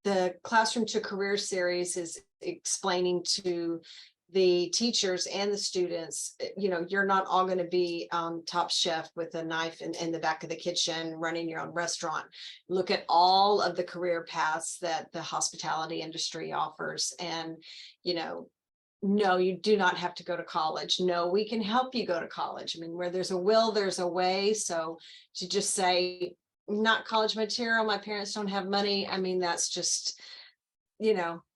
the Classroom to Career series is explaining to the teachers and the students, you're not all going to be top chef with a knife in the back of the kitchen running your own restaurant. Look at all of the career paths that the hospitality industry offers. And, no, you do not have to go to college. No, we can help you go to college. I mean, where there's a will, there's a way. So to just say, not college material, my parents don't have money. I mean, that's just,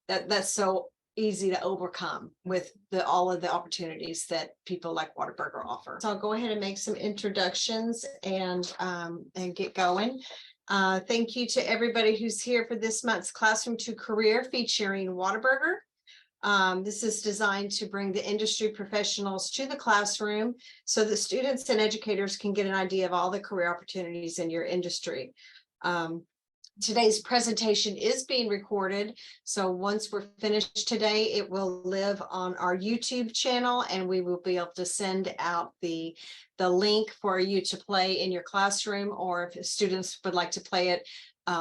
that's so easy to overcome with all of the opportunities that people like Whataburger offer. So I'll go ahead and make some introductions and get going. Thank you to everybody who's here for this month's Classroom to Career featuring Whataburger. This is designed to bring the industry professionals to the classroom so that students and educators can get an idea of all the career opportunities in your industry. Today's presentation is being recorded, so once we're finished today, it will live on our YouTube channel, and we will be able to send out the link for you to play in your classroom, or if students would like to play it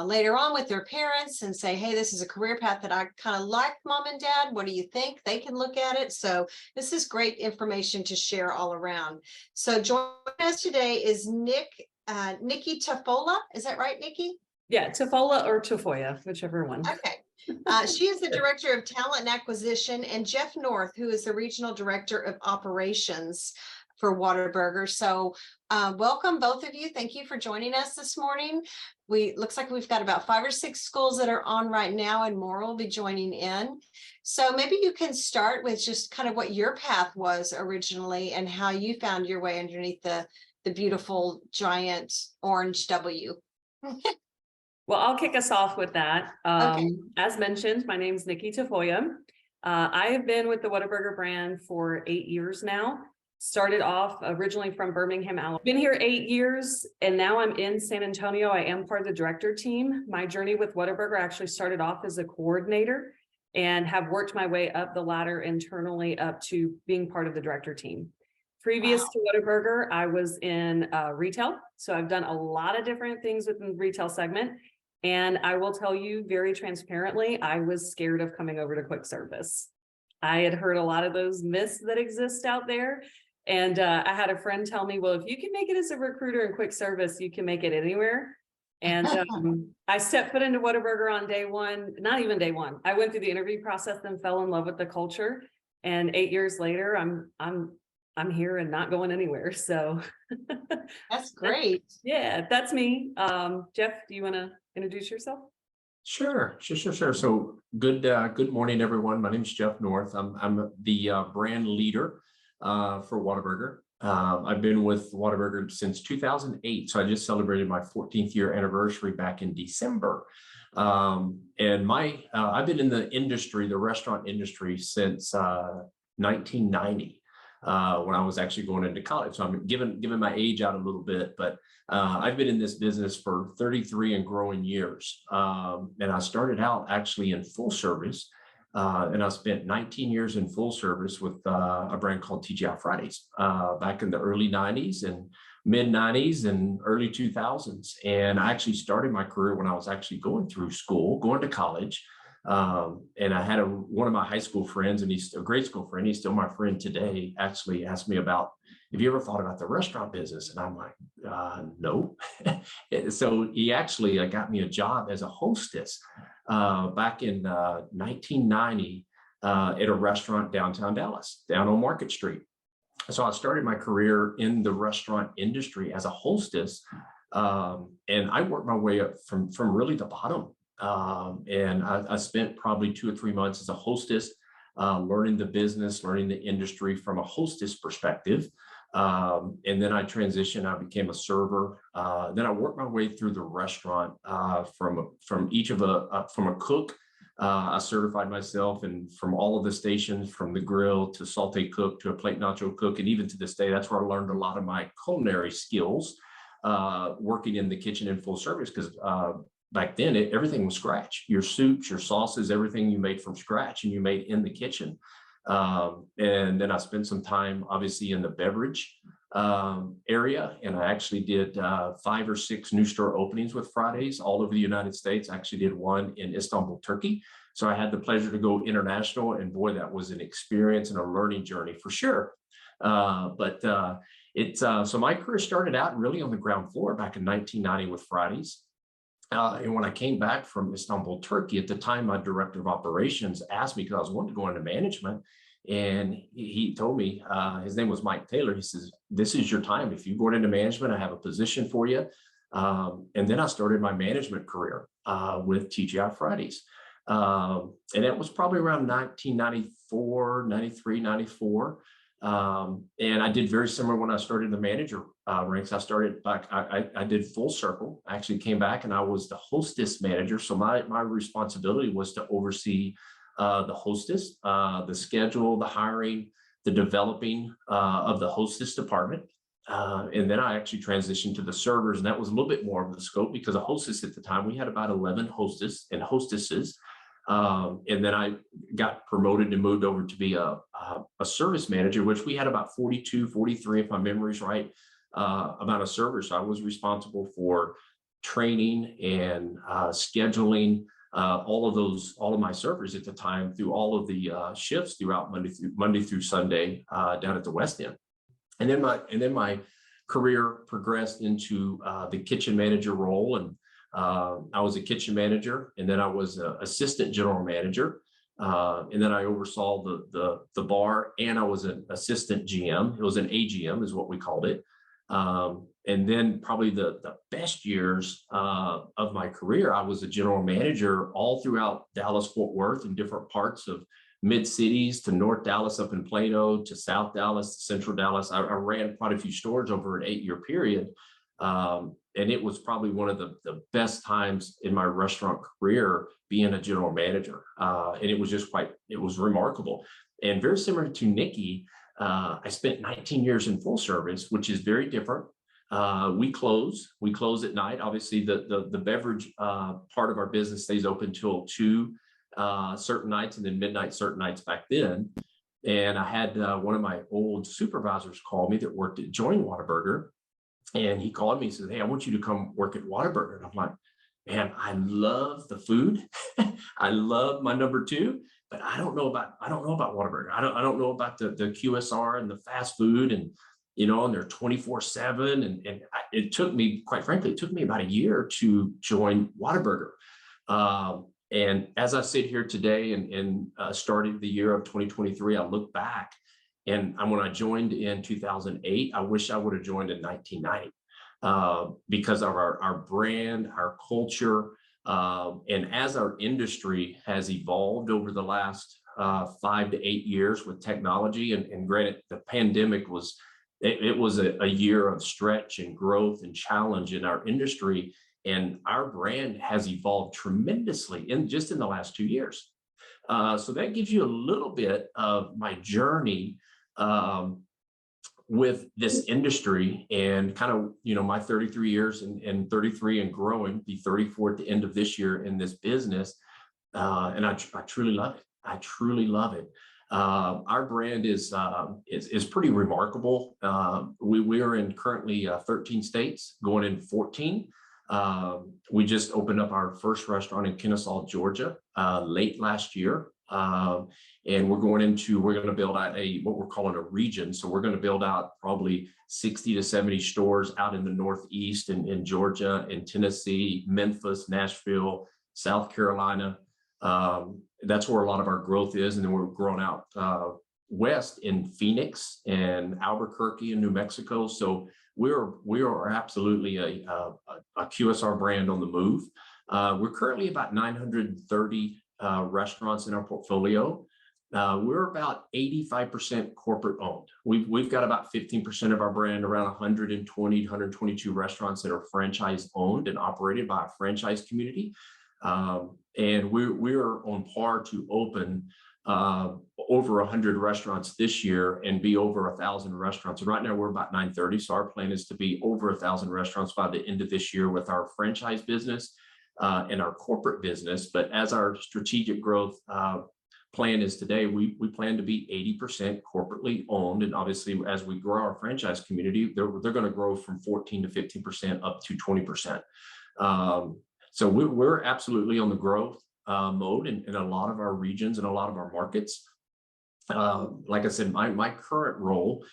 later on with their parents and say, hey, this is a career path that I kind of like, mom and dad, what do you think? They can look at it. So this is great information to share all around. So joining us today is Nikki Tafola. Is that right, Nikki? Yeah, Tafola or Tafoya, whichever one. Okay. She is the Director of Talent and Acquisition, and Jeff North, who is the Regional Director of Operations for Whataburger. So welcome, both of you. Thank you for joining us this morning. Looks like we've got about 5 or 6 schools that are on right now, and more will be joining in. So maybe you can start with just kind of what your path was originally and how you found your way underneath the beautiful giant orange W. Well, I'll kick us off with that. Okay. As mentioned, my name is Nikki Tafoya. I have been with the Whataburger brand for 8 years now. Started off originally from Birmingham, Alabama. Been here 8 years, and now I'm in San Antonio. I am part of the director team. My journey with Whataburger actually started off as a coordinator and have worked my way up the ladder internally up to being part of the director team. Previous to Whataburger, I was in retail. So I've done a lot of different things within the retail segment. And I will tell you very transparently, I was scared of coming over to quick service. I had heard a lot of those myths that exist out there. And I had a friend tell me, well, if you can make it as a recruiter in quick service, you can make it anywhere. And I stepped foot into Whataburger on day one, not even day one. I went through the interview process and fell in love with the culture. And 8 years later, I'm here and not going anywhere. So That's great. Yeah, that's me. Jeff, do you want to introduce yourself? Sure. So good morning, everyone. My name is Jeff North. I'm the brand leader for Whataburger. I've been with Whataburger since 2008. So I just celebrated my 14th year anniversary back in December. And I've been in the industry, the restaurant industry, since 1990. When I was actually going into college. So I'm giving my age out a little bit, but I've been in this business for 33 and growing years. And I started out actually in full service. And I spent 19 years in full service with a brand called TGI Fridays back in the early 90s and mid 90s and early 2000s. And I actually started my career when I was actually going through school, going to college. And I had one of my high school friends, and he's a grade school friend, he's still my friend today, actually asked me about, have you ever thought about the restaurant business? And I'm like, no. So he actually got me a job as a hostess back in 1990 at a restaurant downtown Dallas, down on Market Street. So I started my career in the restaurant industry as a hostess, and I worked my way up from really the bottom. And I spent probably 2 or 3 months as a hostess, learning the business, learning the industry from a hostess perspective. And then I transitioned, I became a server. Then I worked my way through the restaurant from a cook. I certified myself, and from all of the stations, from the grill to saute cook to a plate nacho cook. And even to this day, that's where I learned a lot of my culinary skills, working in the kitchen in full service, because back then, everything was scratch. Your soups, your sauces, everything you made from scratch, and you made in the kitchen. And then I spent some time, obviously, in the beverage area, and I actually did 5 or 6 new store openings with Fridays all over the United States. I actually did one in Istanbul, Turkey. So I had the pleasure to go international, and boy, that was an experience and a learning journey for sure. So my career started out really on the ground floor back in 1990 with Fridays. And when I came back from Istanbul, Turkey, at the time, my director of operations asked me, because I was wanting to go into management, and he told me, his name was Mike Taylor. He says, "This is your time. If you go into management, I have a position for you." And then I started my management career with TGI Fridays. And that was probably around 1994, 93, 94. And I did very similar when I started the manager ranks. I started back, I did full circle. I actually came back and I was the hostess manager. So my responsibility was to oversee the hostess, the schedule, the hiring, the developing of the hostess department. And then I actually transitioned to the servers, and that was a little bit more of the scope, because a hostess at the time, we had about 11 hostess and hostesses. And then I got promoted and moved over to be a service manager, which we had about 42, 43, if my memory's right, amount of servers. So I was responsible for training and scheduling all of my servers at the time through all of the shifts throughout Monday through Sunday down at the West End. And then my career progressed into the kitchen manager role, and I was a kitchen manager, and then I was an assistant general manager, and then I oversaw the bar, and I was an assistant GM. It was an AGM is what we called it. And then probably the best years of my career, I was a general manager all throughout Dallas-Fort Worth in different parts of mid-cities, to North Dallas up in Plano, to South Dallas, to Central Dallas. I ran quite a few stores over an 8-year period. And it was probably one of the best times in my restaurant career being a general manager. And it was it was remarkable. And very similar to Nikki, I spent 19 years in full service, which is very different. We close at night. Obviously the beverage part of our business stays open till 2 certain nights, and then midnight certain nights back then. And I had one of my old supervisors call me that worked at Join Whataburger. And he called me and said, "Hey, I want you to come work at Whataburger." And I'm like, "Man, I love the food. I love my number 2, but I don't know about Whataburger. I don't know about the QSR and the fast food, and and they're 24/7. And it took me, quite frankly, it took me about a year to join Whataburger. And as I sit here today and started the year of 2023, I look back, and when I joined in 2008, I wish I would have joined in 1990 because of our brand, our culture, and as our industry has evolved over the last 5 to 8 years with technology. And granted, the pandemic was a year of stretch and growth and challenge in our industry, and our brand has evolved tremendously in the last 2 years. So that gives you a little bit of my journey with this industry, and kind of, my 33 years and 33 and growing, be 34 at the end of this year in this business. And I truly love it. I truly love it. Our brand is pretty remarkable. We are in currently 13 states, going in 14. We just opened up our first restaurant in Kennesaw, Georgia, late last year. And we're going to build out what we're calling a region. So we're going to build out probably 60 to 70 stores out in the Northeast, in Georgia, in Tennessee, Memphis, Nashville, South Carolina. That's where a lot of our growth is. And then we're growing out west in Phoenix and Albuquerque and New Mexico. So we are absolutely a QSR brand on the move. We're currently about 930 restaurants in our portfolio. We're about 85% corporate owned. We've got about 15% of our brand, around 120, 122 restaurants that are franchise owned and operated by a franchise community. And we're on par to open over 100 restaurants this year and be over 1,000 restaurants. And right now we're about 930. So our plan is to be over 1,000 restaurants by the end of this year with our franchise business and our corporate business. But as our strategic growth plan is today, we plan to be 80% corporately owned. And obviously, as we grow our franchise community, they're going to grow from 14 to 15% up to 20%. So we're absolutely on the growth mode in a lot of our regions and a lot of our markets. Like I said, my current role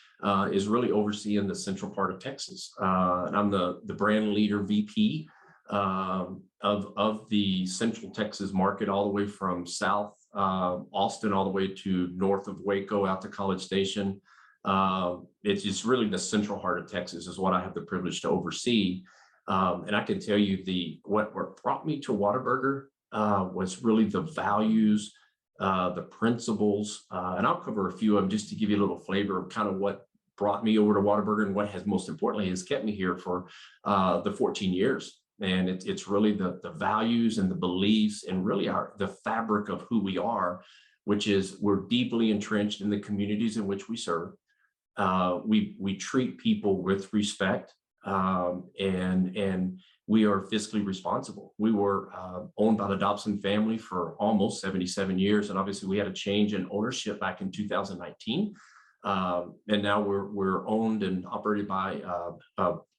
is really overseeing the central part of Texas. And I'm the brand leader VP of the Central Texas market, all the way from South Austin all the way to north of Waco out to College Station. It's just really the central heart of Texas is what I have the privilege to oversee. And I can tell you what brought me to Whataburger was really the values, the principles, and I'll cover a few of them just to give you a little flavor of kind of what brought me over to Whataburger and what has most importantly has kept me here for the 14 years. And it's really the values and the beliefs and really the fabric of who we are, which is we're deeply entrenched in the communities in which we serve. We treat people with respect, and we are fiscally responsible. We were owned by the Dobson family for almost 77 years. And obviously we had a change in ownership back in 2019. And now we're owned and operated by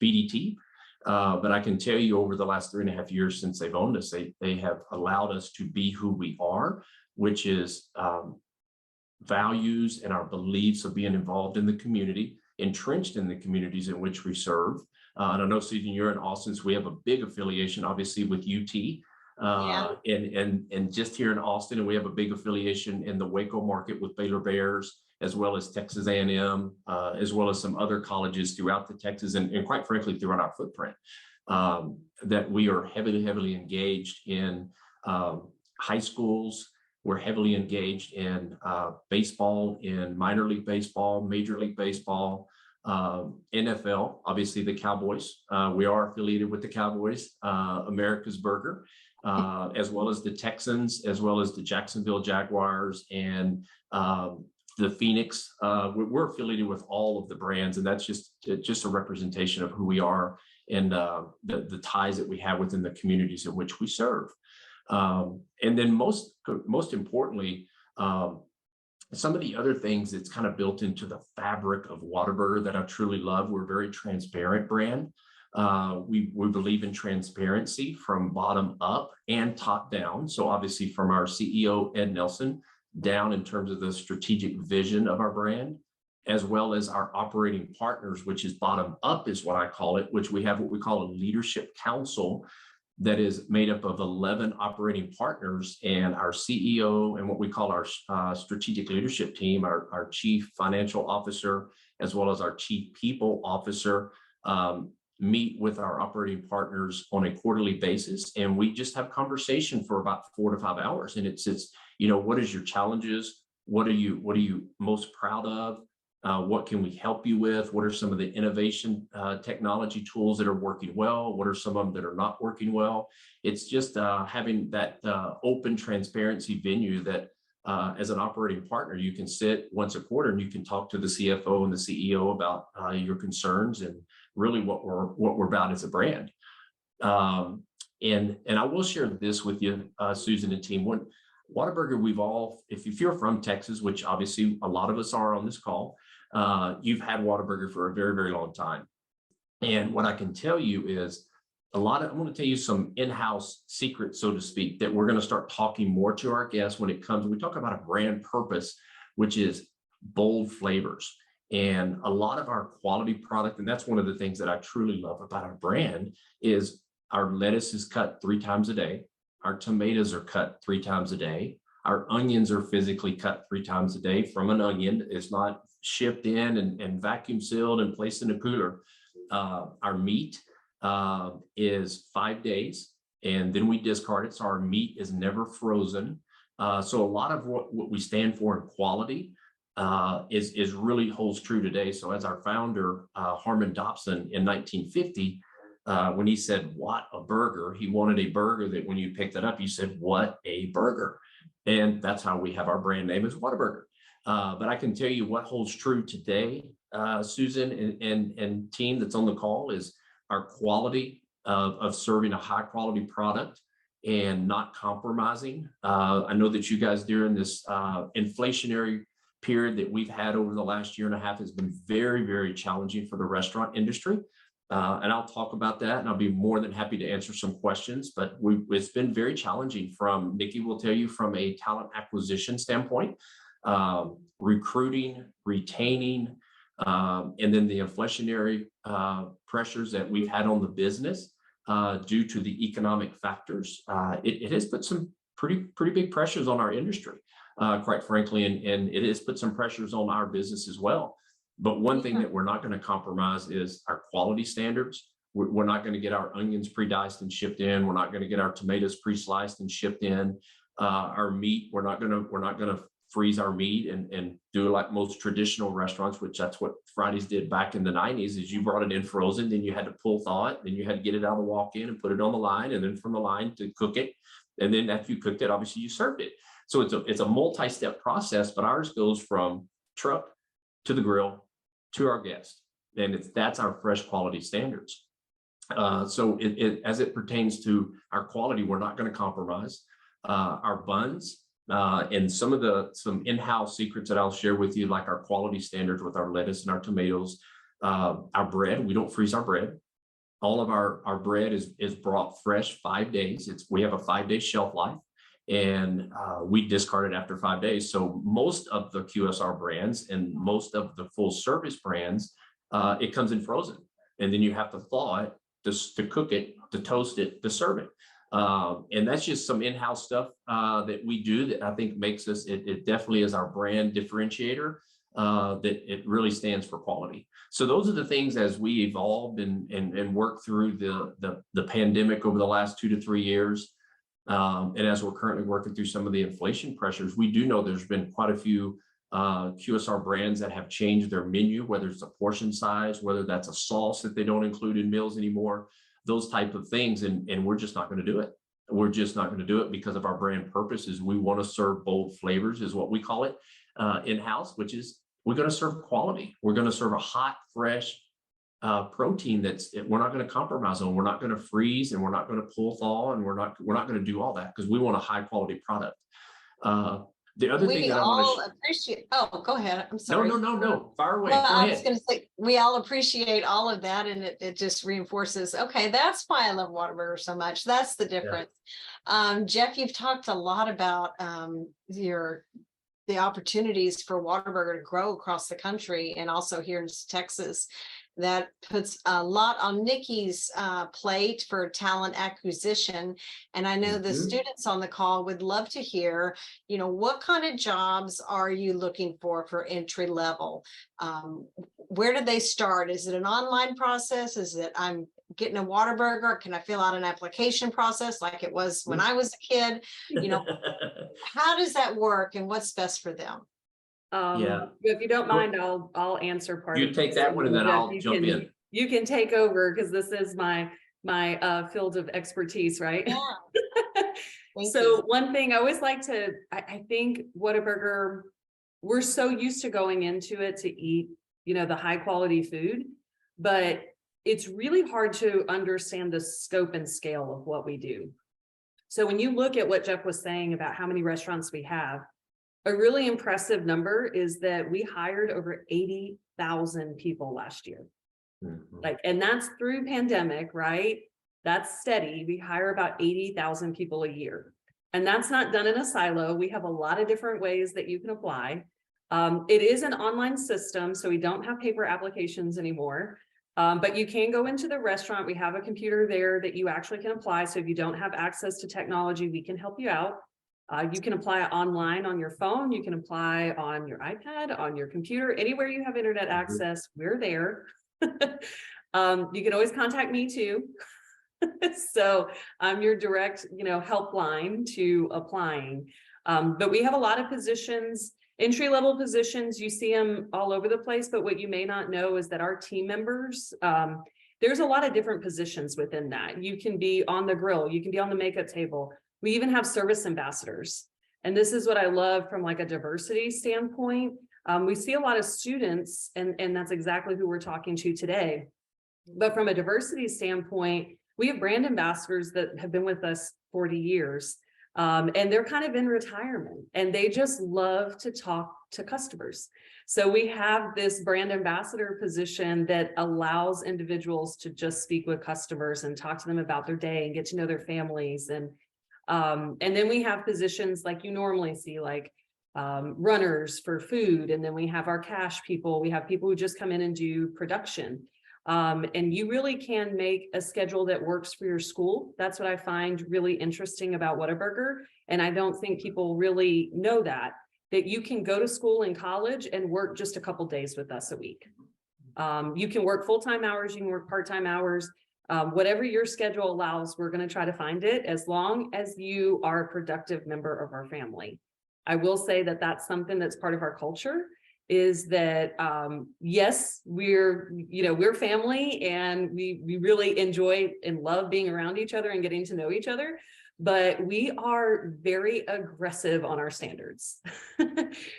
BDT. But I can tell you over the last 3.5 years since they've owned us, they have allowed us to be who we are, which is values and our beliefs of being involved in the community, entrenched in the communities in which we serve. And I know, Susan, you're in Austin, so we have a big affiliation, obviously, with UT. And just here in Austin, and we have a big affiliation in the Waco market with Baylor Bears, as well as Texas A&M, as well as some other colleges throughout the Texas and quite frankly, throughout our footprint, that we are heavily engaged in high schools. We're heavily engaged in baseball, in minor league baseball, Major League Baseball, NFL, obviously the Cowboys. We are affiliated with the Cowboys, America's Burger, as well as the Texans, as well as the Jacksonville Jaguars and the Phoenix. We're affiliated with all of the brands, and that's just a representation of who we are and the ties that we have within the communities in which we serve. And then most importantly, some of the other things that's kind of built into the fabric of Whataburger that I truly love, we're a very transparent brand. We believe in transparency from bottom up and top down. So obviously from our CEO, Ed Nelson, down in terms of the strategic vision of our brand, as well as our operating partners, which is bottom up is what I call it, which we have what we call a leadership council that is made up of 11 operating partners, and our CEO and what we call our strategic leadership team, our chief financial officer, as well as our chief people officer, meet with our operating partners on a quarterly basis. And we just have conversation for about 4 to 5 hours. And it's what is your challenges? What are you most proud of? What can we help you with? What are some of the innovation technology tools that are working well? What are some of them that are not working well? It's just having that open transparency venue that as an operating partner, you can sit once a quarter and you can talk to the CFO and the CEO about your concerns and really what we're about as a brand. And I will share this with you, Susan and team. When Whataburger, if you're from Texas, which obviously a lot of us are on this call, you've had Whataburger for a very, very long time. And what I can tell you is I want to tell you some in-house secrets, so to speak, that we're going to start talking more to our guests when it comes. We talk about a brand purpose, which is bold flavors. And a lot of our quality product, and that's one of the things that I truly love about our brand, is our lettuce is cut 3 times a day. Our tomatoes are cut 3 times a day. Our onions are physically cut 3 times a day from an onion. It's not shipped in and vacuum sealed and placed in a cooler. Our meat is 5 days, and then we discard it. So our meat is never frozen. So a lot of what we stand for in quality is really holds true today. So as our founder, Harmon Dobson, in 1950, when he said, "What a burger," he wanted a burger that when you picked it up, you said, "What a burger." And that's how we have our brand name is Whataburger. But I can tell you what holds true today, Susan and team that's on the call, is our quality of serving a high quality product and not compromising. I know that you guys during this inflationary period that we've had over the last year and a half has been very, very challenging for the restaurant industry. And I'll talk about that, and I'll be more than happy to answer some questions, but it's been very challenging from, Nikki will tell you, from a talent acquisition standpoint, recruiting, retaining, and then the inflationary pressures that we've had on the business due to the economic factors. It has put some pretty big pressures on our industry, quite frankly, and it has put some pressures on our business as well. But one thing that we're not going to compromise is our quality standards. We're not going to get our onions pre-diced and shipped in. We're not going to get our tomatoes pre-sliced and shipped in. Our meat, we're not going to freeze our meat and do like most traditional restaurants, which that's what Fridays did back in the 90s, is you brought it in frozen, then you had to pull thaw it, then you had to get it out of the walk-in and put it on the line, and then from the line to cook it. And then after you cooked it, obviously you served it. So it's a multi-step process, but ours goes from truck to the grill to our guest. And that's our fresh quality standards. So as it pertains to our quality, we're not going to compromise. Our buns, and some in-house secrets that I'll share with you, like our quality standards with our lettuce and our tomatoes, our bread, we don't freeze our bread. All of our bread is brought fresh 5 days. We have a 5-day shelf life, and we discard it after 5 days. So most of the QSR brands and most of the full service brands, it comes in frozen, and then you have to thaw it to cook it, to toast it, to serve it. And that's just some in-house stuff that we do that I think makes us, it definitely is our brand differentiator, that it really stands for quality. So those are the things as we evolved and worked through the pandemic over the last 2 to 3 years. And as we're currently working through some of the inflation pressures, we do know there's been quite a few QSR brands that have changed their menu, whether it's a portion size, whether that's a sauce that they don't include in meals anymore, those type of things. And we're just not going to do it. We're just not going to do it because of our brand purpose. Is we want to serve bold flavors, is what we call it in-house, which is we're going to serve quality. We're going to serve a hot, fresh protein we're not going to compromise on. We're not going to freeze, and we're not going to pull thaw, and we're not going to do all that, because we want a high quality product. The other thing that I want to appreciate. Oh, go ahead. I'm sorry. No. Fire away. Well, Go I ahead. was going to say we all appreciate all of that, and it just reinforces. Okay, that's why I love Whataburger so much. That's the difference. Yeah. Jeff, you've talked a lot about the opportunities for Whataburger to grow across the country, and also here in Texas. That puts a lot on Nikki's plate for talent acquisition. And I know the students on the call would love to hear, what kind of jobs are you looking for entry level? Where do they start? Is it an online process? Is it I'm getting a Whataburger? Can I fill out an application process like it was when I was a kid? How does that work, and what's best for them? If you don't mind, I'll answer part. You take that one, and then I'll jump in. You can take over, because this is my field of expertise, right? Yeah. So one thing I always like to, I think Whataburger, we're so used to going into it to eat, the high quality food, but it's really hard to understand the scope and scale of what we do. So when you look at what Jeff was saying about how many restaurants we have, a really impressive number is that we hired over 80,000 people last year. And that's through pandemic, right? That's steady. We hire about 80,000 people a year. And that's not done in a silo. We have a lot of different ways that you can apply. It is an online system, so we don't have paper applications anymore. But you can go into the restaurant. We have a computer there that you actually can apply. So if you don't have access to technology, we can help you out. You can apply online on your phone. You can apply on your iPad, on your computer, anywhere you have internet access, we're there. You can always contact me too. So I'm your direct, helpline to applying. But we have a lot of positions, entry-level positions. You see them all over the place. But what you may not know is that our team members, there's a lot of different positions within that. You can be on the grill. You can be on the makeup table. We even have service ambassadors. And this is what I love from like a diversity standpoint. We see a lot of students, and that's exactly who we're talking to today. But from a diversity standpoint, we have brand ambassadors that have been with us 40 years. And they're kind of in retirement and they just love to talk to customers. So we have this brand ambassador position that allows individuals to just speak with customers and talk to them about their day and get to know their families. And then we have positions like you normally see, like runners for food. And then we have our cash people. We have people who just come in and do production. And you really can make a schedule that works for your school. That's what I find really interesting about Whataburger. And I don't think people really know that you can go to school in college and work just a couple days with us a week. You can work full-time hours, you can work part-time hours, whatever your schedule allows, we're going to try to find it as long as you are a productive member of our family. I will say that that's something that's part of our culture. Is that yes, we're family and we really enjoy and love being around each other and getting to know each other, but we are very aggressive on our standards.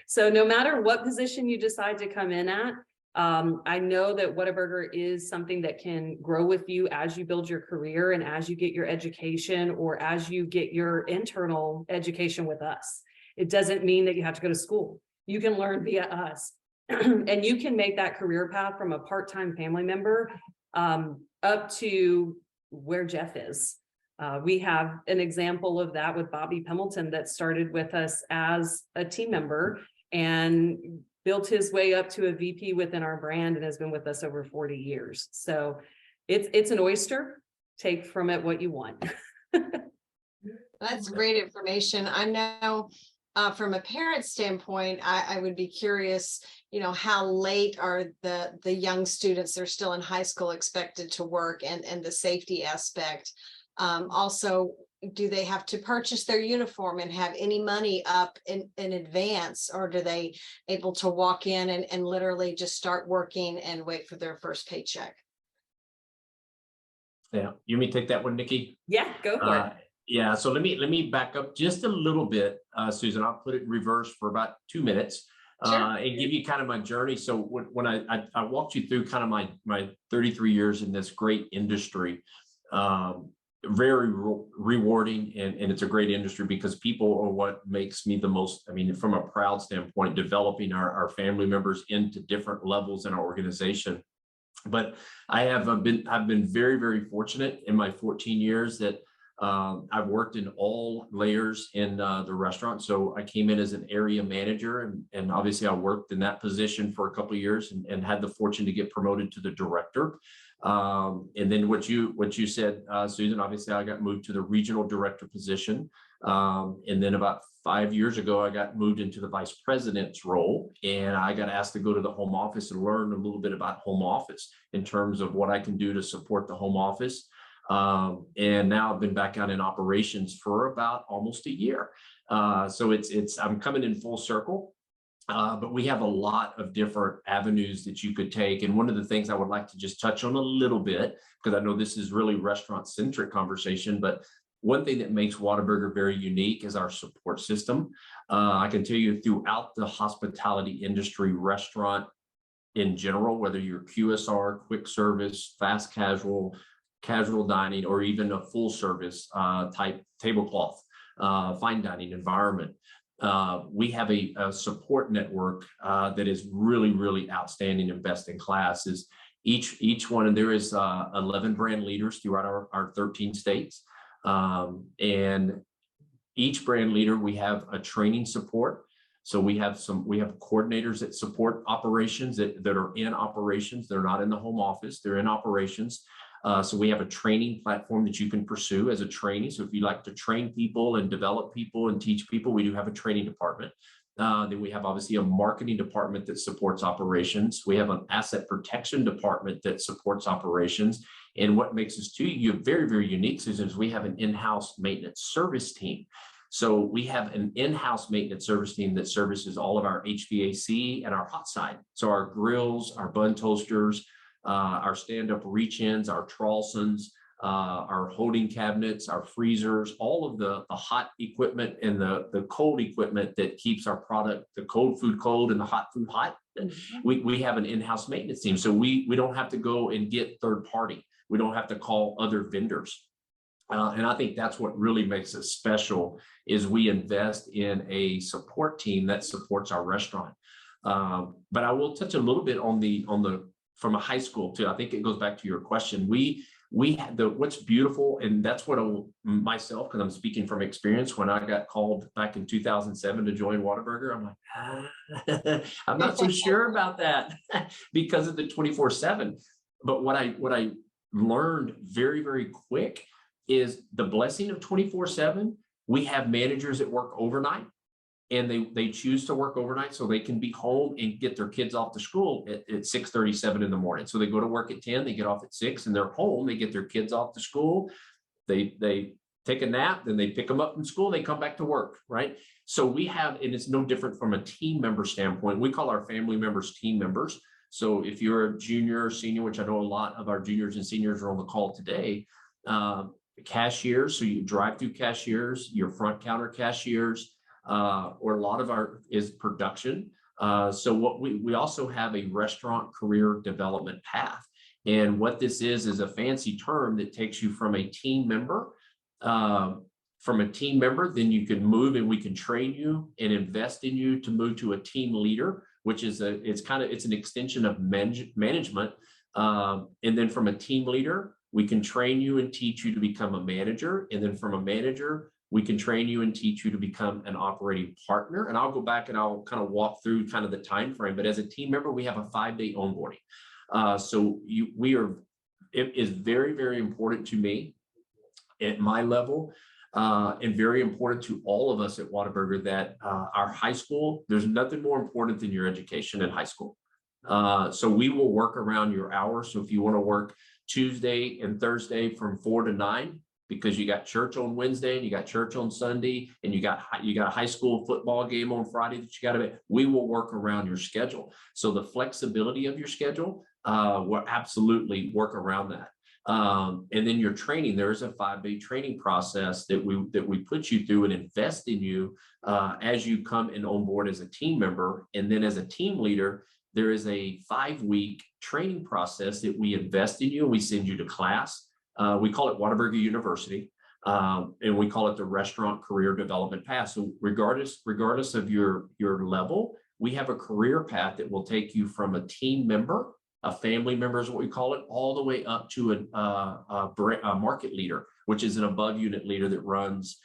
So no matter what position you decide to come in at, I know that Whataburger is something that can grow with you as you build your career and as you get your education or as you get your internal education with us. It doesn't mean that you have to go to school. You can learn via us and you can make that career path from a part-time family member up to where Jeff is. We have an example of that with Bobby Pemilton that started with us as a team member and built his way up to a VP within our brand and has been with us over 40 years. So it's an oyster. Take from it what you want. That's great information. I know from a parent standpoint, I would be curious, how late are the young students that are still in high school expected to work and the safety aspect. Also, do they have to purchase their uniform and have any money up in advance, or do they able to walk in and literally just start working and wait for their first paycheck? Yeah, you may take that one, Nikki. Yeah, go for it. Yeah, so let me back up just a little bit, Susan. I'll put it in reverse for about 2 minutes and give you kind of my journey. So when I walked you through kind of my 33 years in this great industry, very rewarding, and it's a great industry because people are what makes me the most, I mean, from a proud standpoint, developing our family members into different levels in our organization. But I've been very, very fortunate in my 14 years that I've worked in all layers in the restaurant. So I came in as an area manager, and obviously I worked in that position for a couple of years and had the fortune to get promoted to the director. And then what you said, Susan, obviously I got moved to the regional director position. And then about 5 years ago, I got moved into the vice president's role, and I got asked to go to the home office and learn a little bit about home office in terms of what I can do to support the home office. And now I've been back out in operations for about almost a year. So I'm coming in full circle. But we have a lot of different avenues that you could take. And one of the things I would like to just touch on a little bit, because I know this is really restaurant-centric conversation, but one thing that makes Whataburger very unique is our support system. I can tell you throughout the hospitality industry, restaurant in general, whether you're QSR, quick service, fast casual dining, or even a full service type tablecloth, fine dining environment. We have a support network that is really, really outstanding and best in class. Is each one, and there is 11 brand leaders throughout our 13 states. And each brand leader, we have a training support. So we have coordinators that support operations that are in operations. They're not in the home office, they're in operations. So we have a training platform that you can pursue as a trainee. So if you like to train people and develop people and teach people, we do have a training department. Then we have obviously a marketing department that supports operations. We have an asset protection department that supports operations. And what makes us very, very unique, Susan, is we have an in-house maintenance service team. So we have an in-house maintenance service team that services all of our HVAC and our hot side. So our grills, our bun toasters, our stand-up reach-ins, our Tralsons, our holding cabinets, our freezers, all of the hot equipment and the cold equipment that keeps our product, the cold food cold and the hot food hot. We have an in-house maintenance team. So we don't have to go and get third party. We don't have to call other vendors. And I think that's what really makes it special is we invest in a support team that supports our restaurant. But I will touch a little bit on the from a high school too. I think it goes back to your question. We had what's beautiful, and that's what myself, because I'm speaking from experience. When I got called back in 2007 to join Whataburger, I'm like, I'm not so sure about that because of the 24/7. But what I learned very, very quick is the blessing of 24/7. We have managers that work overnight, and they choose to work overnight so they can be home and get their kids off to school at 6:37 in the morning. So they go to work at 10, they get off at 6, and they're home. They get their kids off to school. They take a nap, then they pick them up from school. They come back to work, right? So we have, and it's no different from a team member standpoint. We call our family members team members. So if you're a junior or senior, which I know a lot of our juniors and seniors are on the call today, cashiers, so you drive through cashiers, your front counter cashiers, or a lot of our is production. So what we also have a restaurant career development path. And what this is a fancy term that takes you from a team member, then you can move and we can train you and invest in you to move to a team leader, which is it's an extension of management. And then from a team leader, we can train you and teach you to become a manager. And then from a manager, we can train you and teach you to become an operating partner. And I'll go back and I'll kind of walk through kind of the time frame. But as a team member, we have a 5-day onboarding. It is very, very important to me at my level, and very important to all of us at Whataburger that our high school, there's nothing more important than your education in high school. So we will work around your hours. So if you want to work Tuesday and Thursday from 4 to 9, because you got church on Wednesday and you got church on Sunday and you got a high school football game on Friday that you got to, we will work around your schedule. So the flexibility of your schedule, will absolutely work around that. And then your training, there is a 5-day training process that we put you through and invest in you as you come and on board as a team member. And then as a team leader, there is a 5-week training process that we invest in you and we send you to class. We call it Whataburger University, and we call it the Restaurant Career Development Path. So regardless of your level, we have a career path that will take you from a team member, a family member is what we call it, all the way up to a market leader, which is an above unit leader that runs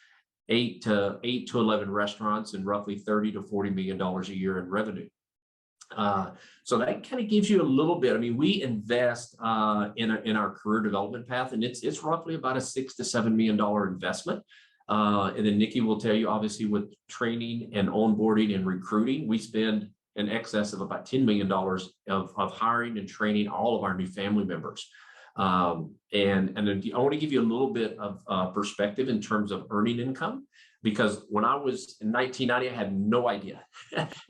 8 to 11 restaurants and roughly $30 to $40 million a year in revenue. So that kind of gives you a little bit. I mean, we invest in our career development path, and it's roughly about a $6 to $7 million investment. And then Nikki will tell you, obviously, with training and onboarding and recruiting, we spend in excess of about $10 million of hiring and training all of our new family members. And then I want to give you a little bit of perspective in terms of earning income. Because when I was in 1990, I had no idea.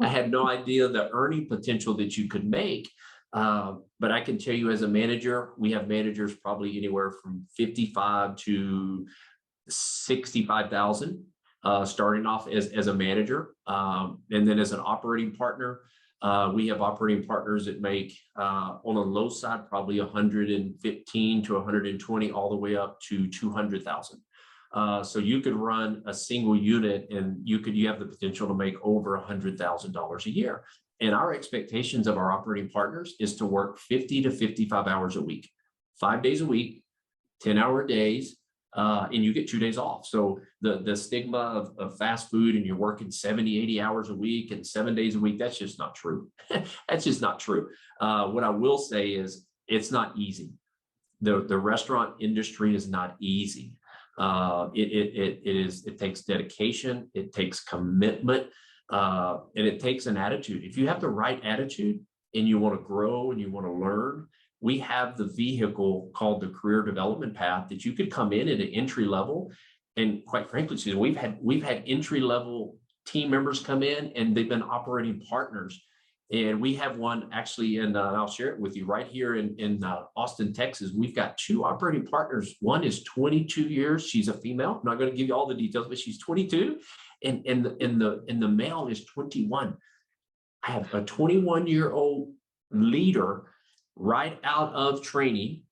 I had no idea the earning potential that you could make. But I can tell you as a manager, we have managers probably anywhere from 55 to 65,000 starting off as a manager. And then as an operating partner, we have operating partners that make on the low side, probably 115 to 120, all the way up to 200,000. So you could run a single unit and you have the potential to make over $100,000 a year. And our expectations of our operating partners is to work 50 to 55 hours a week, 5 days a week, 10-hour days, and you get 2 days off. So the stigma of fast food and you're working 70, 80 hours a week and 7 days a week, that's just not true. That's just not true. What I will say is it's not easy. The restaurant industry is not easy. It takes dedication, it takes commitment, and it takes an attitude. If you have the right attitude and you want to grow and you want to learn, we have the vehicle called the career development path that you could come in at an entry level. And quite frankly, Susan, we've had entry level team members come in and they've been operating partners. And we have one actually I'll share it with you right here in Austin, Texas. We've got 2 operating partners. One is 22 years. She's a female. I'm not going to give you all the details, but she's 22. And the male is 21. I have a 21-year-old leader right out of training,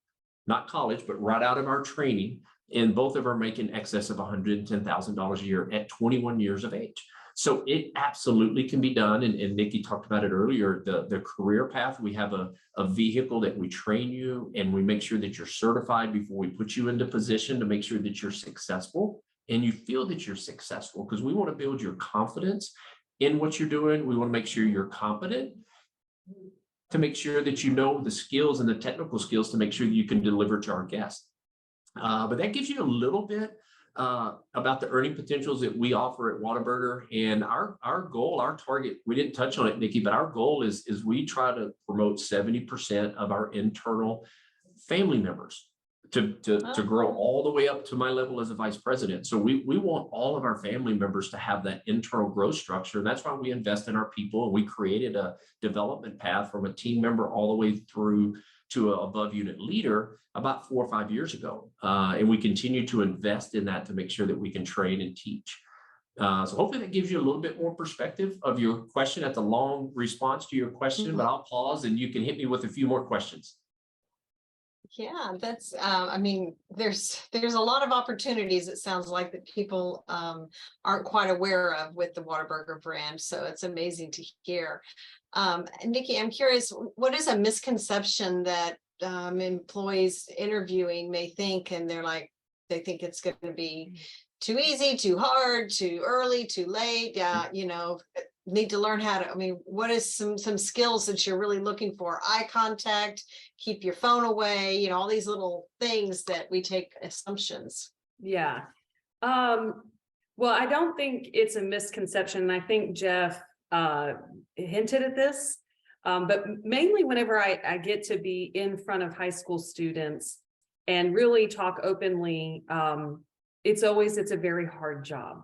not college, but right out of our training, And both of them are making excess of $110,000 a year at 21 years of age. So it absolutely can be done. And Nikki talked about it earlier, the career path. We have a vehicle that we train you, and we make sure that you're certified before we put you into position to make sure that you're successful and you feel that you're successful, because we want to build your confidence in what you're doing. We want to make sure you're competent, to make sure that you know the skills and the technical skills to make sure that you can deliver to our guests. But that gives you a little bit about the earning potentials that we offer at Whataburger. And our goal, our target, we didn't touch on it, Nikki, but our goal is we try to promote 70% of our internal family members to grow all the way up to my level as a vice president. So we want all of our family members to have that internal growth structure. That's why we invest in our people. And we created a development path from a team member all the way through to an above unit leader about 4 or 5 years ago. And we continue to invest in that to make sure that we can train and teach. So hopefully that gives you a little bit more perspective of your question. That's a long response to your question, but I'll pause and you can hit me with a few more questions. Yeah, that's, I mean, there's a lot of opportunities, it sounds like, that people aren't quite aware of with the Whataburger brand. So it's amazing to hear. Nikki, I'm curious, what is a misconception that employees interviewing may think, and they think it's going to be too easy, too hard, too early, too late, need to learn how to, what is some skills that you're really looking for? Eye contact, keep your phone away, all these little things that we take assumptions. Yeah. Well, I don't think it's a misconception. I think Jeff hinted at this, but mainly whenever I get to be in front of high school students and really talk openly, it's a very hard job,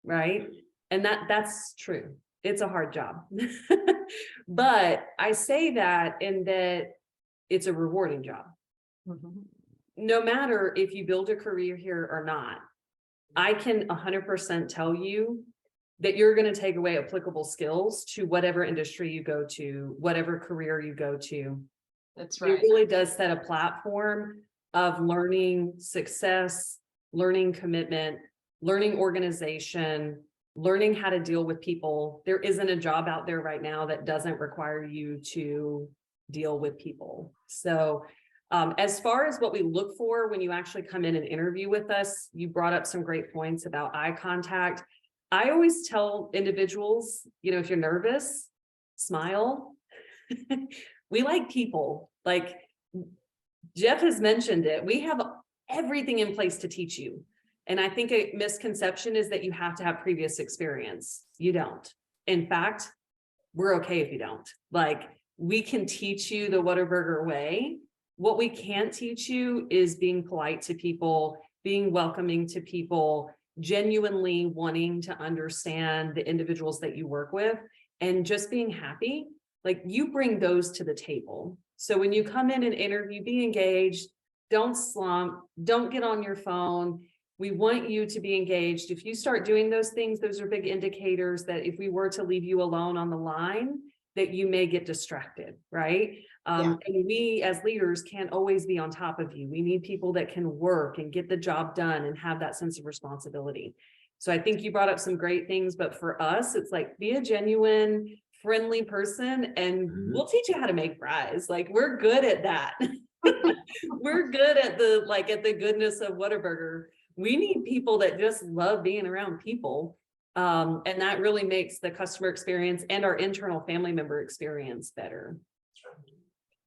right? And that's true. It's a hard job. But I say that in that it's a rewarding job. Mm-hmm. No matter if you build a career here or not, I can 100% tell you that you're going to take away applicable skills to whatever industry you go to, whatever career you go to. That's right. It really does set a platform of learning success, learning commitment, learning organization, learning how to deal with people. There isn't a job out there right now that doesn't require you to deal with people. So as far as what we look for when you actually come in and interview with us, you brought up some great points about eye contact. I always tell individuals, if you're nervous, smile. We like people. Like Jeff has mentioned it. We have everything in place to teach you. And I think a misconception is that you have to have previous experience. You don't. In fact, we're okay if you don't. Like, we can teach you the Whataburger way. What we can't teach you is being polite to people, being welcoming to people, genuinely wanting to understand the individuals that you work with, and just being happy. Like, you bring those to the table. So when you come in and interview, be engaged, don't slump, don't get on your phone. We want you to be engaged. If you start doing those things, those are big indicators that if we were to leave you alone on the line, that you may get distracted, right? And we as leaders can't always be on top of you. We need people that can work and get the job done and have that sense of responsibility. So I think you brought up some great things, but for us, it's like, be a genuine, friendly person, and we'll teach you how to make fries. Like, we're good at that. We're good at the goodness of Whataburger. We need people that just love being around people. And that really makes the customer experience and our internal family member experience better.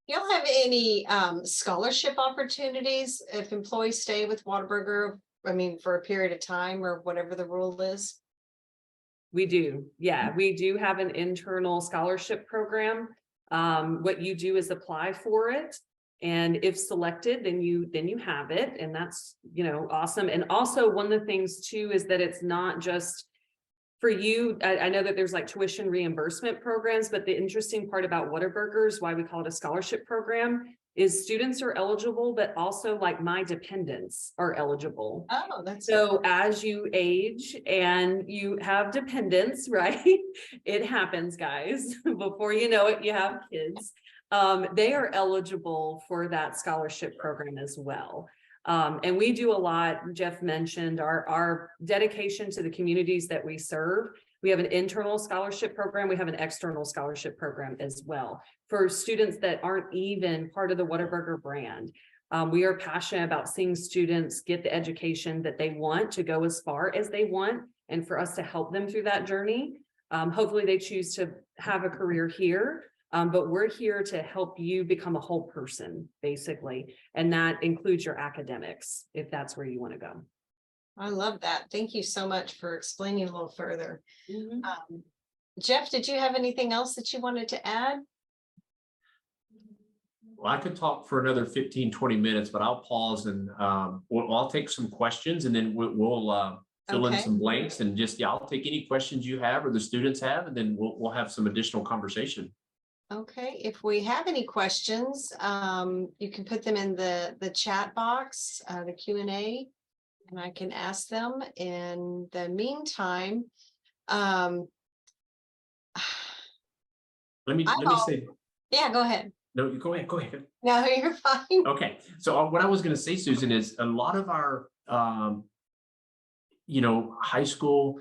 You don't have any scholarship opportunities if employees stay with Whataburger, for a period of time or whatever the rule is? We do. Yeah, we do have an internal scholarship program. What you do is apply for it. And if selected, then you have it. And that's, awesome. And also, one of the things too, is that it's not just for you. I know that there's like tuition reimbursement programs, but the interesting part about Whataburgers, why we call it a scholarship program, is students are eligible, but also like my dependents are eligible. Oh, that's so cool. As you age and you have dependents, right? It happens, guys. Before you know it, you have kids. They are eligible for that scholarship program as well. And we do a lot. Jeff mentioned our dedication to the communities that we serve. We have an internal scholarship program. We have an external scholarship program as well for students that aren't even part of the Whataburger brand. We are passionate about seeing students get the education that they want to go as far as they want, and for us to help them through that journey. Hopefully they choose to have a career here, but we're here to help you become a whole person, basically. And that includes your academics, if that's where you want to go. I love that. Thank you so much for explaining a little further. Mhm. Jeff, did you have anything else that you wanted to add? Well, I could talk for another 15, 20 minutes, but I'll pause and I'll take some questions, and then we'll fill in Okay. some blanks, and just, yeah, I'll take any questions you have or the students have, and then we'll have some additional conversation. Okay, if we have any questions, you can put them in the chat box, the Q&A, and I can ask them. In the meantime, Let me I'll- say, yeah, go ahead. no, you go ahead. No, you're fine. Okay, so what I was going to say, Susan, is a lot of our high school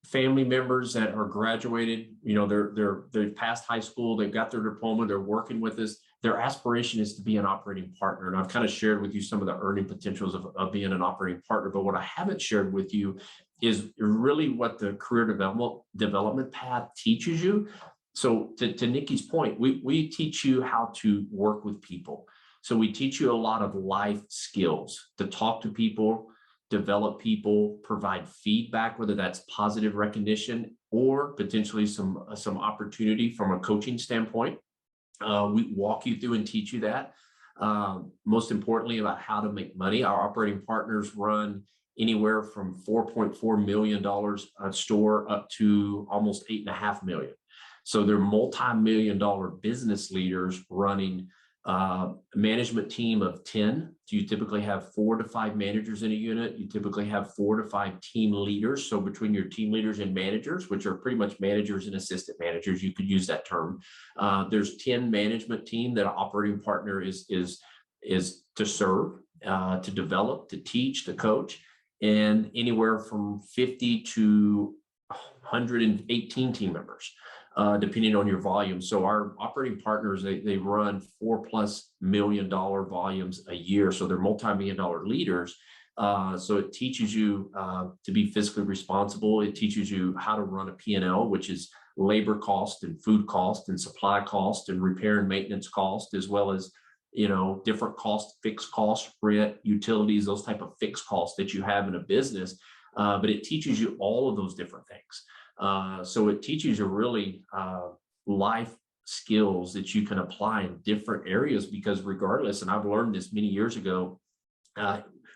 family members that are graduated, they've passed high school, they've got their diploma, they're working with us. Their aspiration is to be an operating partner. And I've kind of shared with you some of the earning potentials of being an operating partner. But what I haven't shared with you is really what the career development path teaches you. So to Nikki's point, we teach you how to work with people. So we teach you a lot of life skills, to talk to people, develop people, provide feedback, whether that's positive recognition or potentially some opportunity from a coaching standpoint. We walk you through and teach you that. Most importantly, about how to make money. Our operating partners run anywhere from $4.4 million a store up to almost $8.5 million. So they're multi-million-dollar business leaders running a management team of 10. You typically have 4 to 5 managers in a unit. You typically have 4 to 5 team leaders. So between your team leaders and managers, which are pretty much managers and assistant managers, you could use that term. There's 10 management team that an operating partner is to serve, to develop, to teach, to coach, and anywhere from 50 to 118 team members. Depending on your volume. So our operating partners, they run $4+ million volumes a year. So they're multi-million-dollar leaders. So it teaches you to be fiscally responsible. It teaches you how to run a P&L, which is labor cost and food cost and supply cost and repair and maintenance cost, as well as, different costs, fixed costs, rent, utilities, those type of fixed costs that you have in a business. But it teaches you all of those different things. So it teaches you really life skills that you can apply in different areas, because regardless, and I've learned this many years ago,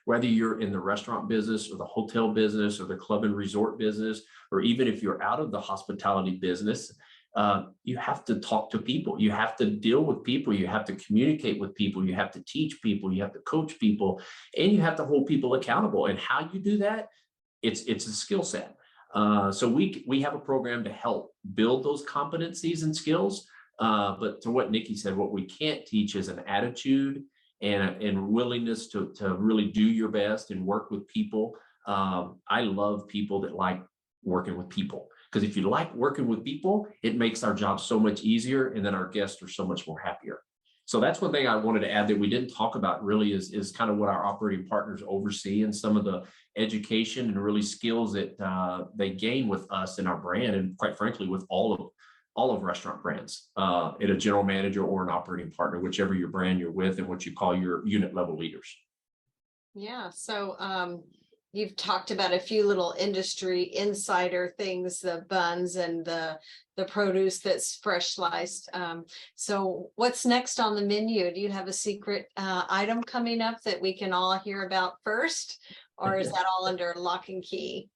whether you're in the restaurant business or the hotel business or the club and resort business, or even if you're out of the hospitality business, you have to talk to people. You have to deal with people. You have to communicate with people. You have to teach people. You have to coach people, and you have to hold people accountable. And how you do that, it's a skill set. So we have a program to help build those competencies and skills. But to what Nikki said, what we can't teach is an attitude and willingness to really do your best and work with people. I love people that like working with people, because if you like working with people, it makes our job so much easier, and then our guests are so much more happier. So that's one thing I wanted to add that we didn't talk about really is kind of what our operating partners oversee, and some of the education and really skills that they gain with us and our brand, and quite frankly, with all of restaurant brands, in a general manager or an operating partner, whichever your brand you're with and what you call your unit level leaders. Yeah, so you've talked about a few little industry insider things, the buns and the produce that's fresh sliced. So what's next on the menu? Do you have a secret item coming up that we can all hear about first? Or is that all under lock and key?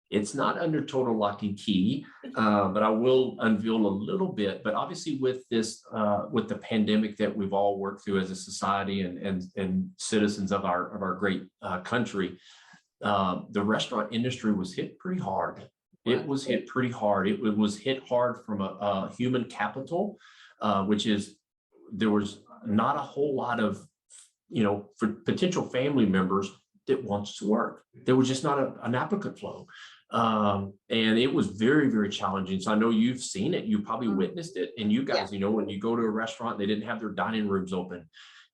It's not under total lock and key, but I will unveil a little bit. But obviously with this, with the pandemic that we've all worked through as a society and citizens of our great country, the restaurant industry was hit pretty hard. It was hit pretty hard. It was hit hard from a human capital, which is there was not a whole lot of for potential family members that wants to work. There was just not an applicant flow. And it was very, very challenging. So I know you've seen it, you probably witnessed it. And you guys, when you go to a restaurant, they didn't have their dining rooms open.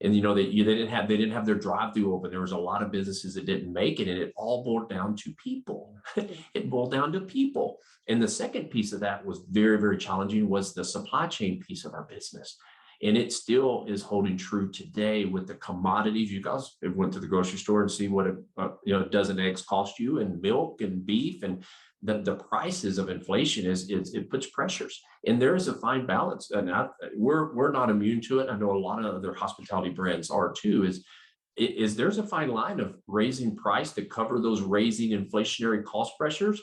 And they didn't have their drive-through open. There was a lot of businesses that didn't make it. And it all boiled down to people. It boiled down to people. And the second piece of that was very, very challenging, was the supply chain piece of our business. And it still is holding true today with the commodities. You guys went to the grocery store and see what a dozen eggs cost you, and milk and beef, and the prices of inflation it puts pressures. And there is a fine balance. And we're not immune to it. I know a lot of other hospitality brands are too, is there's a fine line of raising price to cover those raising inflationary cost pressures,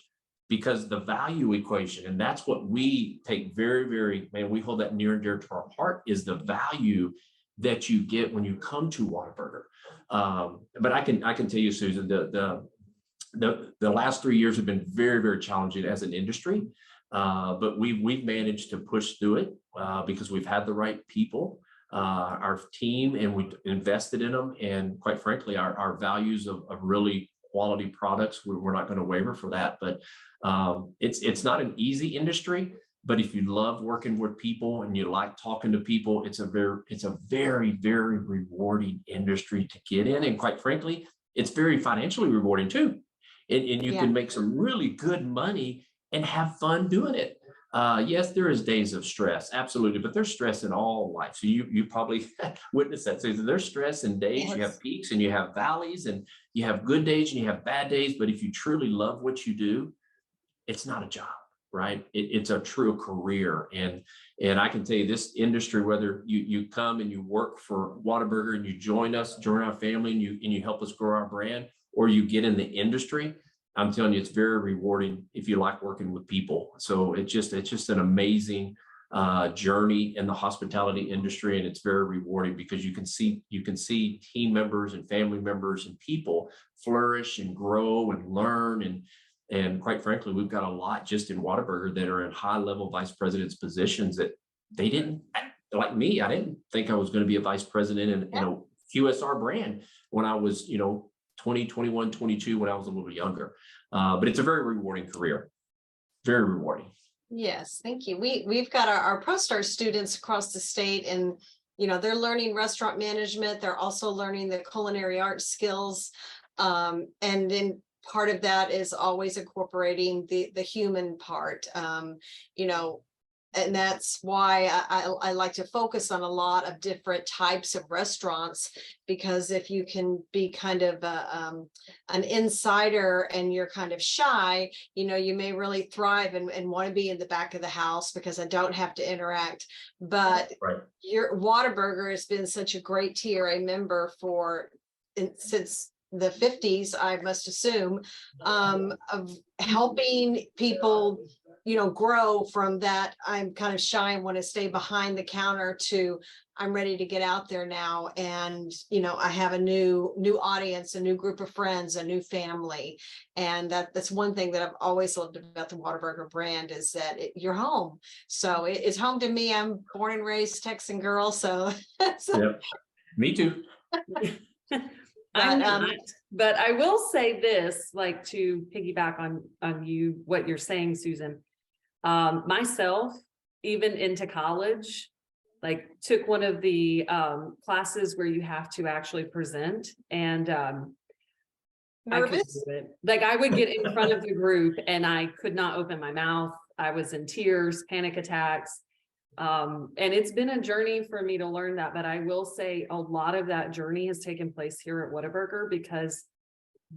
because the value equation, and that's what we take very, very, we hold that near and dear to our heart, is the value that you get when you come to Whataburger. But I can tell you, Susan, the last 3 years have been very, very challenging as an industry, but we've managed to push through it because we've had the right people, our team, and we invested in them, and quite frankly, our values of really quality products, we're not going to waver for that. But it's not an easy industry, but if you love working with people and you like talking to people, it's a very, very rewarding industry to get in. And quite frankly, it's very financially rewarding too. And you can make some really good money and have fun doing it. Yes, there is days of stress, absolutely, but there's stress in all life. So you probably witnessed that. So there's stress in days. Yes. You have peaks and you have valleys, and you have good days and you have bad days. But if you truly love what you do, it's not a job, right? It's a true career. And I can tell you, this industry, whether you come and you work for Whataburger and you join our family, and you help us grow our brand, or you get in the industry, I'm telling you, it's very rewarding if you like working with people. So it's just an amazing journey in the hospitality industry, and it's very rewarding because you can see team members and family members and people flourish and grow and learn. And quite frankly, we've got a lot just in Whataburger that are in high-level vice presidents positions that they didn't, like me, I didn't think I was going to be a vice president in a QSR brand when I was 20, 21, 22, when I was a little younger. But it's a very rewarding career. Very rewarding. Yes, thank you. We've got our ProStar students across the state, and they're learning restaurant management. They're also learning the culinary arts skills. And then part of that is always incorporating the human part. And that's why I like to focus on a lot of different types of restaurants, because if you can be kind of an insider and you're kind of shy, you may really thrive and want to be in the back of the house because I don't have to interact. But your Whataburger has been such a great TRA member since the 50s, I must assume, of helping people grow from that I'm kind of shy and want to stay behind the counter to I'm ready to get out there now, and I have a new audience, a new group of friends, a new family. And that's one thing that I've always loved about the Whataburger brand, is that you're home. So it's home to me. I'm born and raised Texan girl, so yep. Me too. I'm not, but I will say this, like, to piggyback on you, what you're saying, Susan. Myself, even into college, like, took one of the classes where you have to actually present, and I couldn't do it. Like, I would get in front of the group and I could not open my mouth. I was in tears, panic attacks. And it's been a journey for me to learn that, but I will say a lot of that journey has taken place here at Whataburger, because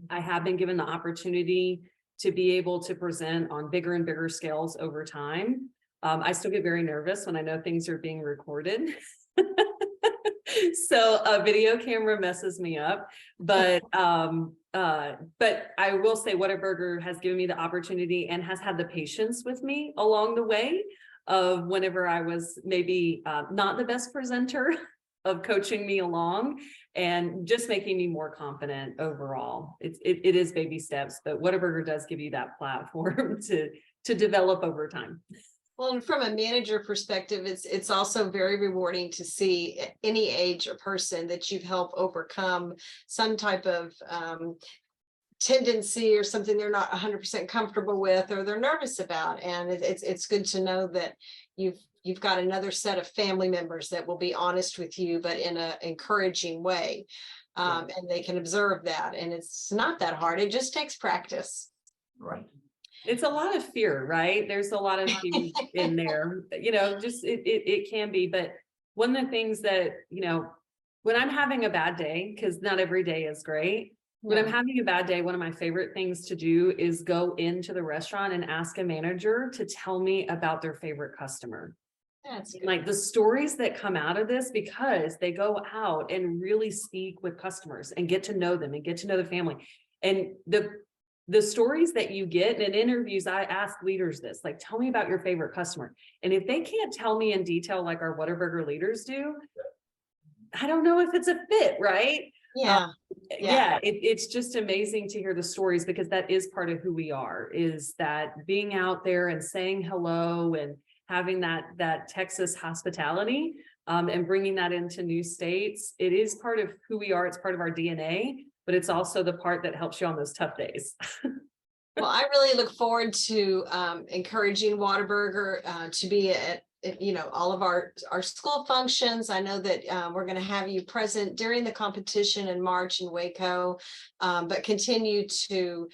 I have been given the opportunity to be able to present on bigger and bigger scales over time. I still get very nervous when I know things are being recorded. So a video camera messes me up, but I will say Whataburger has given me the opportunity and has had the patience with me along the way of whenever I was maybe not the best presenter, of coaching me along and just making me more confident overall. It is baby steps, but Whataburger does give you that platform to develop over time. Well, and from a manager perspective, it's also very rewarding to see any age or person that you've helped overcome some type of tendency or something they're not 100% comfortable with or they're nervous about. And it's good to know that you've got another set of family members that will be honest with you, but in an encouraging way. And they can observe that. And it's not that hard. It just takes practice. Right. It's a lot of fear, right? There's a lot of fear in there, just it can be. But one of the things that, when I'm having a bad day, because not every day is great. When I'm having a bad day, one of my favorite things to do is go into the restaurant and ask a manager to tell me about their favorite customer. That's good. Like the stories that come out of this, because they go out and really speak with customers and get to know them and get to know the family. And the stories that you get, and in interviews, I ask leaders this, like, tell me about your favorite customer. And if they can't tell me in detail, like our Whataburger leaders do, I don't know if it's a fit, right? Yeah. It's just amazing to hear the stories, because that is part of who we are, is that being out there and saying hello and having that Texas hospitality, and bringing that into new states. It is part of who we are. It's part of our DNA, but it's also the part that helps you on those tough days. Well, I really look forward to encouraging Whataburger to be at all of our school functions. I know that we're going to have you present during the competition in March in Waco, but continue to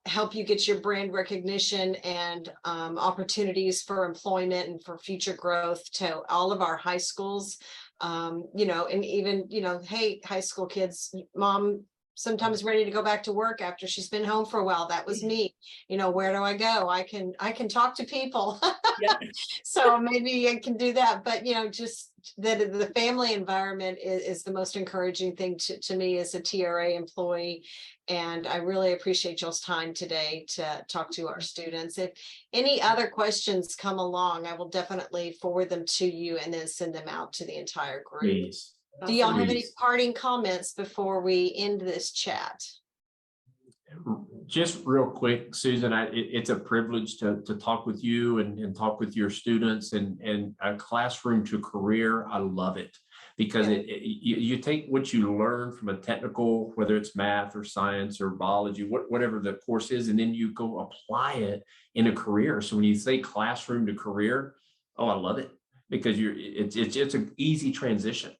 help you get your brand recognition and opportunities for employment and for future growth to all of our high schools. And even, hey, high school kids, mom sometimes ready to go back to work after she's been home for a while. That was me. Where do I go? I can talk to people. So maybe I can do that. But just that the family environment is the most encouraging thing to me as a TRA employee. And I really appreciate y'all's time today to talk to our students. If any other questions come along, I will definitely forward them to you and then send them out to the entire group. Please. Do y'all have any parting comments before we end this chat? Just real quick, Susan, it's a privilege to talk with you and talk with your students, and a classroom to career. I love it, because you take what you learn from a technical, whether it's math or science or biology, whatever the course is, and then you go apply it in a career. So when you say classroom to career, I love it, because it's an easy transition.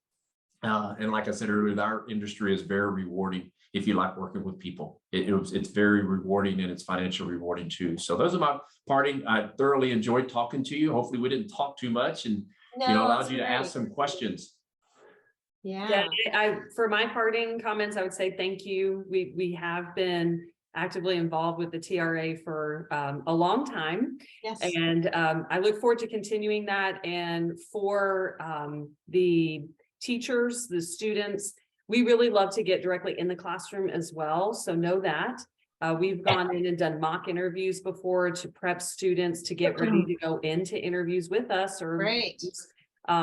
And like I said earlier, our industry is very rewarding if you like working with people. It's very rewarding, and it's financially rewarding too. So those are my parting. I thoroughly enjoyed talking to you. Hopefully we didn't talk too much, and allowed you to ask some questions. Yeah, for my parting comments, I would say thank you. We have been actively involved with the TRA for a long time. Yes. And I look forward to continuing that. And for the teachers, the students, we really love to get directly in the classroom as well. So know that. We've gone in and done mock interviews before to prep students to get ready to go into interviews with us. Great.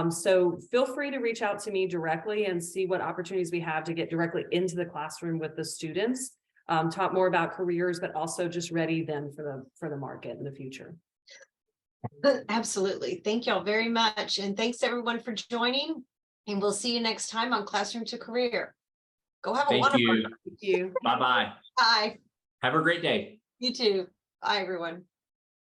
So feel free to reach out to me directly and see what opportunities we have to get directly into the classroom with the students. Talk more about careers, but also just ready them for the market in the future. Absolutely. Thank y'all very much. And thanks everyone for joining. And we'll see you next time on Classroom to Career. Go have a wonderful day. Thank you. Bye-bye. Bye. Have a great day. You too. Bye, everyone.